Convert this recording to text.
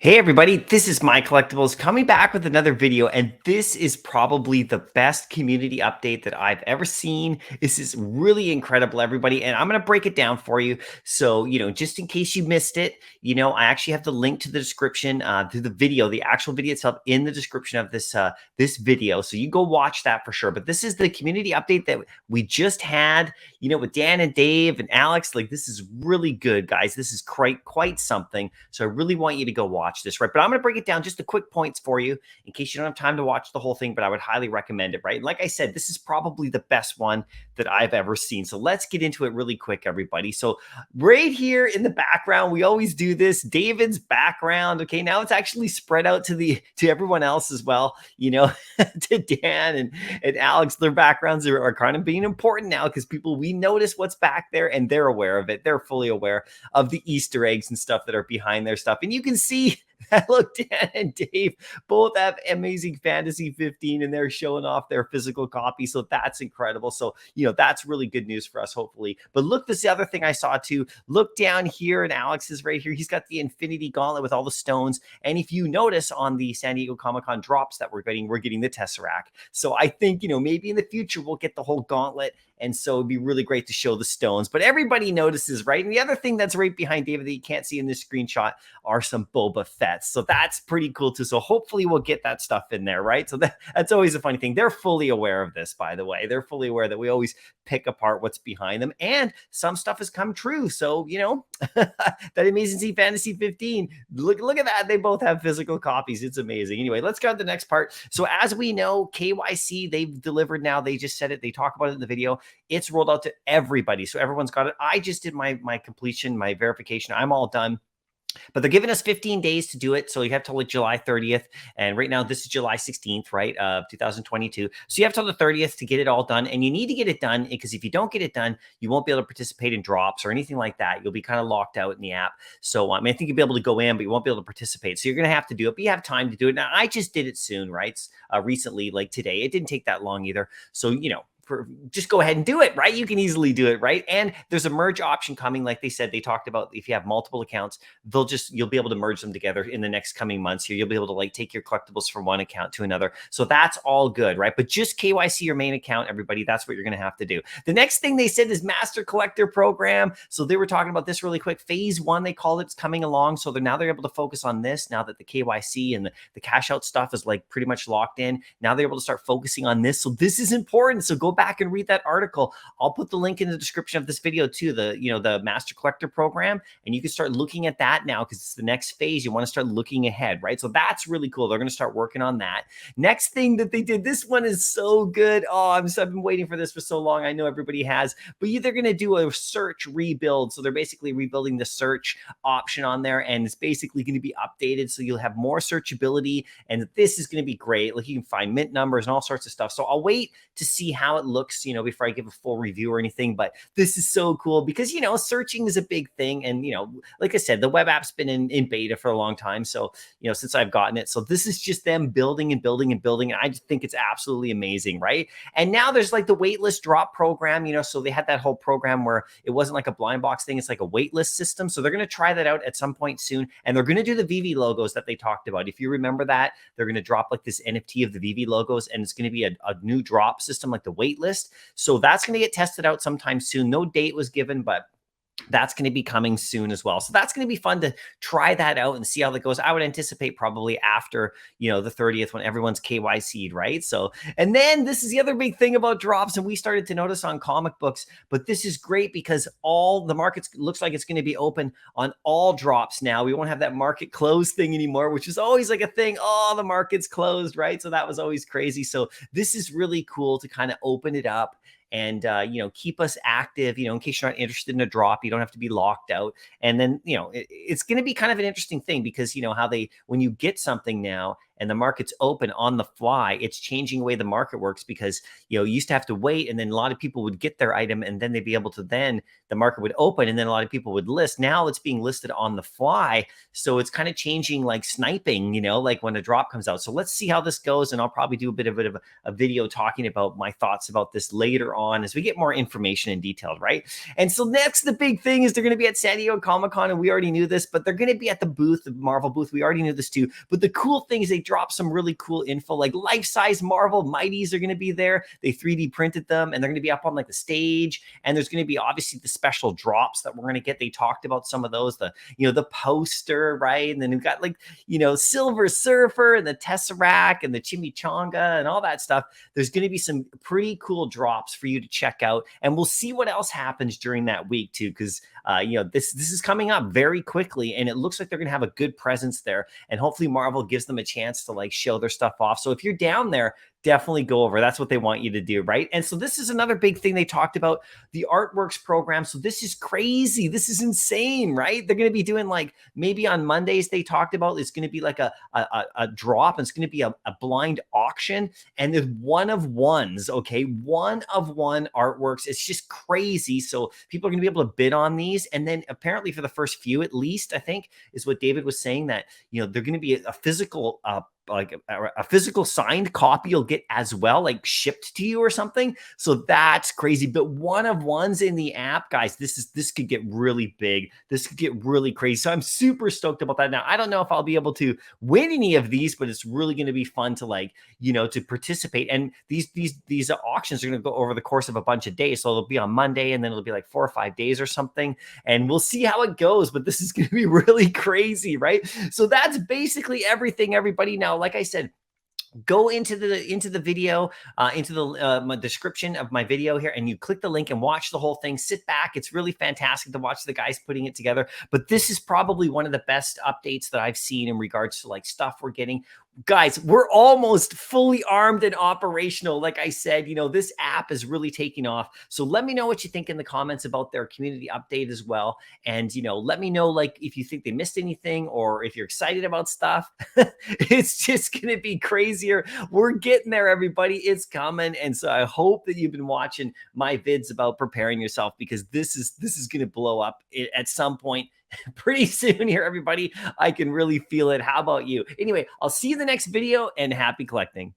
Hey everybody, this is MyCollectables coming back with another video, and this is probably the best community update that I've ever seen. This is really incredible, everybody, and I'm going to break it down for you. So, just in case you missed it, I actually have the link to the description to the video, the actual video itself in the description of this video. So you go watch that for sure. But this is the community update that we just had, with Dan and Dave and Alex. Like, this is really good, guys. This is quite something. So I really want you to go watch this, right? But I'm going to break it down just the quick points for you in case you don't have time to watch the whole thing, but I would highly recommend it, right? And like I said, this is probably the best one that I've ever seen. So let's get into it really quick, everybody. So right here in the background, we always do this, David's background. Okay, now it's actually spread out to everyone else as well, to Dan and Alex. Their backgrounds are kind of being important now because we notice what's back there and they're aware of it. They're fully aware of the Easter eggs and stuff that are behind their stuff. And you can see look, Dan and Dave both have Amazing Fantasy 15 and they're showing off their physical copy. So that's incredible. So, that's really good news for us, hopefully. But look, this is the other thing I saw too. Look down here, and Alex is right here. He's got the Infinity Gauntlet with all the stones. And if you notice on the San Diego Comic-Con drops that we're getting the Tesseract. So I think, maybe in the future we'll get the whole gauntlet. And so it'd be really great to show the stones. But everybody notices, right? And the other thing that's right behind David that you can't see in this screenshot are some Boba Fett's. So that's pretty cool too. So hopefully we'll get that stuff in there, right? So that's always a funny thing. They're fully aware of this, by the way. They're fully aware that we always pick apart what's behind them. And some stuff has come true. So, that Amazing Fantasy 15, look at that. They both have physical copies. It's amazing. Anyway, let's go to the next part. So as we know, KYC, they've delivered now. They just said it. They talk about it in the video. It's rolled out to everybody. So everyone's got it. I just did my completion, my verification. I'm all done. But they're giving us 15 days to do it. So you have till like July 30th. And right now, this is July 16th, right, of 2022. So you have till the 30th to get it all done. And you need to get it done because if you don't get it done, you won't be able to participate in drops or anything like that. You'll be kind of locked out in the app. So I think you'll be able to go in, but you won't be able to participate. So you're going to have to do it, but you have time to do it. Now, I just did it soon, right? Recently, like today. It didn't take that long either. So, just go ahead and do it, right? You can easily do it, right? And there's a merge option coming. Like they said, they talked about if you have multiple accounts, you'll be able to merge them together in the next coming months here. You'll be able to take your collectibles from one account to another. So that's all good, right? But just KYC your main account, everybody. That's what you're going to have to do. The next thing they said is Master Collector Program. So they were talking about this really quick. Phase 1, they called it's coming along. So they're able to focus on this now that the KYC and the cash out stuff is pretty much locked in. Now they're able to start focusing on this. So this is important. So go back and read that article. I'll put the link in the description of this video too, the Master Collector Program, and you can start looking at that now because it's the next phase. You want to start looking ahead, right? So that's really cool. They're going to start working on that. Next thing that they did, this one is so good. Oh, I've been waiting for this for so long. I know everybody has, but they're going to do a search rebuild. So they're basically rebuilding the search option on there, and it's basically going to be updated. So you'll have more searchability, and this is going to be great. Like, you can find mint numbers and all sorts of stuff. So I'll wait to see how it looks, before I give a full review or anything, but this is so cool because, searching is a big thing. And, like I said, the web app's been in beta for a long time. So, since I've gotten it, so this is just them building and building and building. And I just think it's absolutely amazing. Right. And now there's the waitlist drop program, so they had that whole program where it wasn't like a blind box thing. It's like a waitlist system. So they're going to try that out at some point soon. And they're going to do the Veve logos that they talked about. If you remember that, they're going to drop this NFT of the Veve logos, and it's going to be a new drop system like the waitlist. So that's going to get tested out sometime soon. No date was given, but that's going to be coming soon as well. So that's going to be fun to try that out and see how that goes. I would anticipate probably after, the 30th when everyone's KYC'd, right? So, and then this is the other big thing about drops, and we started to notice on comic books, but this is great because all the markets looks like it's going to be open on all drops now. We won't have that market closed thing anymore, which is always like a thing. Oh, the market's closed, right? So that was always crazy. So this is really cool to kind of open it up and, keep us active, in case you're not interested in a drop, you don't have to be locked out. And then, it's going to be kind of an interesting thing because, when you get something now and the market's open on the fly, it's changing the way the market works because, you used to have to wait, and then a lot of people would get their item, and then they'd be able to, then the market would open, and then a lot of people would list. Now it's being listed on the fly. So it's kind of changing, like sniping, like when a drop comes out. So let's see how this goes. And I'll probably do a bit of a video talking about my thoughts about this later on as we get more information and detailed, right? And so next, the big thing is they're going to be at San Diego Comic-Con, and we already knew this, but they're going to be at the booth, the Marvel booth. We already knew this too. But the cool thing is they dropped some really cool info, like life-size Marvel Mighties are going to be there. They 3D printed them, and they're going to be up on like the stage. And there's going to be obviously the special drops that we're going to get. They talked about some of those, the poster, right? And then we've got like, Silver Surfer and the Tesseract and the Chimichanga and all that stuff. There's going to be some pretty cool drops for you to check out. And we'll see what else happens during that week too, because this is coming up very quickly, and it looks like they're going to have a good presence there. And hopefully Marvel gives them a chance to like show their stuff off. So if you're down there, definitely go over. That's what they want you to do, right? And so this is another big thing they talked about, the Artworks program. So this is crazy. This is insane, right? They're going to be doing like, maybe on Mondays they talked about, it's going to be like a drop, and it's going to be a blind auction, and there's one of ones, okay? One of one artworks. It's just crazy. So people are going to be able to bid on these. And then apparently for the first few, at least, I think is what David was saying, that, they're going to be a physical like a physical signed copy you'll get as well, like shipped to you or something. So that's crazy. But one of ones in the app, guys, this could get really big. This could get really crazy. So I'm super stoked about that. Now, I don't know if I'll be able to win any of these, but it's really going to be fun to like, to participate. And these auctions are going to go over the course of a bunch of days. So it'll be on Monday, and then it'll be like 4 or 5 days or something. And we'll see how it goes, but this is going to be really crazy, right? So that's basically everything, everybody. Now, like I said, go into the video, into the my description of my video here, and you click the link and watch the whole thing. Sit back. It's really fantastic to watch the guys putting it together. But this is probably one of the best updates that I've seen in regards to like stuff we're getting. Guys, we're almost fully armed and operational. Like I said, this app is really taking off. So let me know what you think in the comments about their community update as well. And, let me know, like, if you think they missed anything or if you're excited about stuff. It's just going to be crazier. We're getting there, everybody. It's coming. And so I hope that you've been watching my vids about preparing yourself, because this is going to blow up at some point pretty soon here, everybody. I can really feel it. How about you? Anyway, I'll see you in the next video, and happy collecting.